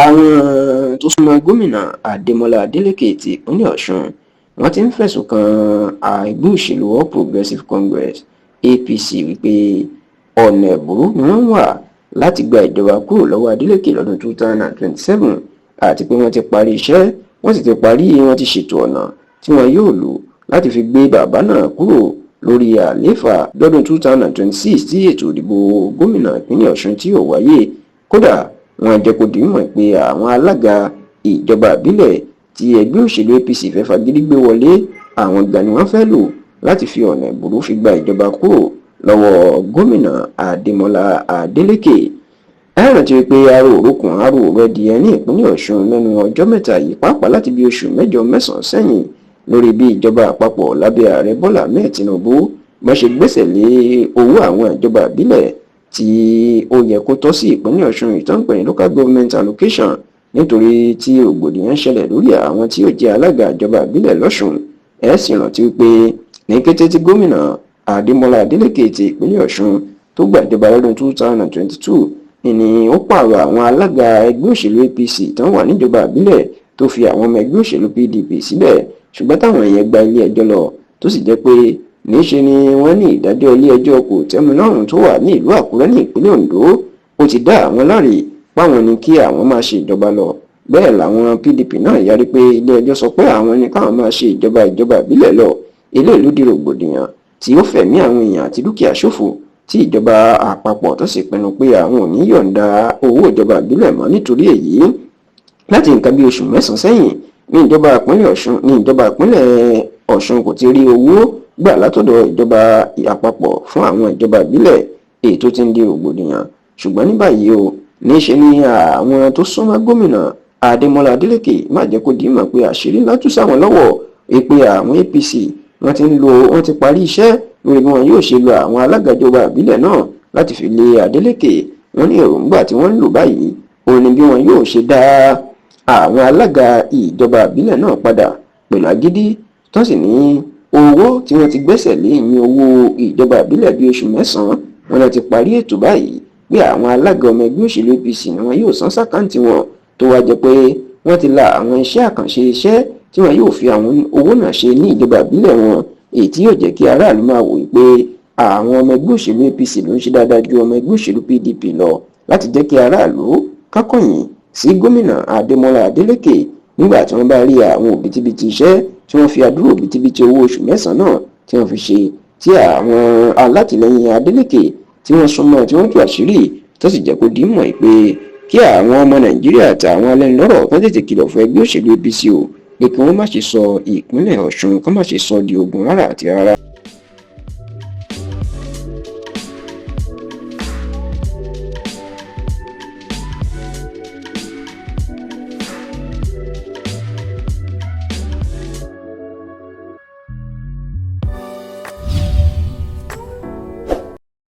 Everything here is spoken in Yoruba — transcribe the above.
àwọn tó súnmọ́ gómìnà Adémọ́lá Adélékè ti ìpínlẹ̀ Ọ̀ṣun wọ́n ti ń fẹ̀sùn kan ẹgbẹ́ òṣèlú All Progressives Congress APC wípé ọ̀nà ẹ̀bùrú ni wọ́n wà láti gba ìjọba kúrò lọ́wọ́ Adélékè lọ́dún 2027 àti pé wọ́n ti parí iṣẹ́ wọ́n ti ṣètò ọ̀nà tí wọ́n yóò lò láti fi gbé bàbá náà kúrò lórí àlééfà lọ́dún 2026 tí ètò ìdìbò gómìnà ìpínlẹ̀ Ọ̀ṣun tí yóò wáyé. Kódà wọ́n jẹ́ kó di mọ̀ pé àwọn alága ìjọba ìbílẹ̀ tí ẹgbẹ́ òṣèlú APC fẹ́ fagídí gbé wọlé àwọn ìgbà ni wọ́n fẹ́ lò láti fi ọ̀nà ìbúrú fi gba ìjọba kúrò lọ́wọ́ gómìnà Adémọ́lá Adélékè. ẹ rántí pé aró òrókùn aró òrẹ́dìẹ ní ìpínlẹ̀ Ọ̀ṣun lẹ́nu ọjọ́ mẹ́ta yìí pàápàá láti bí oṣù mẹ́sàn-án sẹ́yìn lórí bí ìjọba àpapọ̀ lábẹ́ ààrẹ Bọ́lá Ahmed Tinubu bọ́n ṣe gbẹ́sẹ̀ lé owó àwọn ìjọba ìbílẹ̀ tí ó yẹ kó tọ́ sí ìpínlẹ̀ Ọ̀ṣun ìtọ́npẹ̀ ní local government allocation nítorí tí rògbòdìyàn ṣẹlẹ̀ lórí àwọn tí ó jẹ́ alága ìjọba ìbílẹ̀ lọ́ṣun. ẹ sì rántí pé ní kété tí gómìnà Adémọ́lá Adélékè ti ìpínlẹ̀ Ọ̀ṣun tó gbàjọba lọ́dún 2022 ni ó pààrọ̀ àwọn alága ẹgbẹ́ òṣèlú APC tó wà níjọba ìbílẹ̀ tó fi àwọn ọmọ ẹgbẹ́ òṣèlú PDP síbẹ̀ ṣùgbọ́n táwọn èèyàn gba ilé ẹjọ́ lọ tó sì jẹ́ pé níṣe ni wọ́n ní ìdájọ́ ilé ẹjọ́ kò tẹ́milọ́rùn tó wà ní ìlú Àkúrẹ́ ní ìpínlẹ̀ Ondo ó ti dá àwọn láre páwọn ní kí àwọn máa ṣe ìjọba lọ. bẹ́ẹ̀ làwọn PDP náà yarí pé ilé ẹjọ́ sọ pé àwọn ní káwọn máa ṣe ìjọba ìbílẹ̀ lọ. ilé ìlú di rògbòdìyàn tí ó fẹ̀mí àwọn èèyàn àti dúkìá ṣòfò tí ìjọba àpapọ̀ tó sì pinnu pé àwọn ò ní yọ̀ǹda owó ìjọba ìbílẹ̀ mọ́ nítorí èyí. láti nǹkan bí oṣù mẹ́sàn-án sẹ́yìn ní ìjọba ìpínlẹ̀ Ọ̀ṣun kò ti rí owó gbà látọ̀dọ̀ ìjọba àpapọ̀ fún àwọn ìjọba ìbílẹ̀ èyí tó ti ń di rògbòdìyàn. ṣùgbọ́n ní báyìí o níṣe ni àwọn tó súnmọ́ gómìnà Adémọ́lá Adélékè má jẹ́ kó dìímọ̀ pé àṣírí ńlá tú sáwọn lọ́wọ́ pé àwọn APC wọ́n ti parí iṣẹ́ lórí bí wọn yóò ṣe lo àwọn alága ìjọba ìbílẹ̀ náà láti fi lé Adélékè. wọ́n ní èròǹgbà tí wọ́n ń lò báyìí òun ni bí wọn yóò ṣe dá àwọn alága ìjọba ìbílẹ̀ náà padà pẹ̀lú agídí tó sì ní owó tí wọ́n ti gbẹ́sẹ̀ lé ìyẹn owó ìjọba ìbílẹ̀ bí oṣù mẹ́sàn-án wọn ti parí ètò báyìí pé àwọn alága ọmọ ẹgbẹ́ òṣèlú APC ni wọn yóò san sákàǹtì wọn tó wá jẹ́ pé wọ́n ti la àwọn iṣẹ́ àkànṣe iṣẹ́ tí wọn yóò fi àwọn owó náà ṣe ní ìjọba ìbílẹ̀ wọn èyí tí yóò jẹ́ kí aráàlú máa wòye pé àwọn ọmọ ẹgbẹ́ òṣèlú APC ló ń ṣe dáadáa ju ọmọ ẹgbẹ́ òṣèlú PDP lọ láti jẹ́ kí aráàlú kákọ̀yìn sí gómìnà Adémọ́lá Adélékè nígbà tí wọ́n bá rí àwọn òbítíbitì iṣẹ́ tí wọ́n fi àdúrò òbítíbitì owó oṣù mẹ́sàn-án náà tí wọ́n fi ṣe tí àwọn alátìlẹyìn Adélékè tí wọ́n súnmọ́ tí wọ́n tú àṣírí tó sì jẹ́ kó di mọ̀ pé kí àwọn ọmọ Nàìjíríà àti àwọn alẹ́nulọ́rọ̀ kan tètè kìlọ̀ fún ẹgbẹ́ òṣèlú APC o pé kí wọ́n má ṣe sọ ìpínlẹ̀ Ọ̀ṣun kán má ṣe sọ di ogun rárá àti rárá.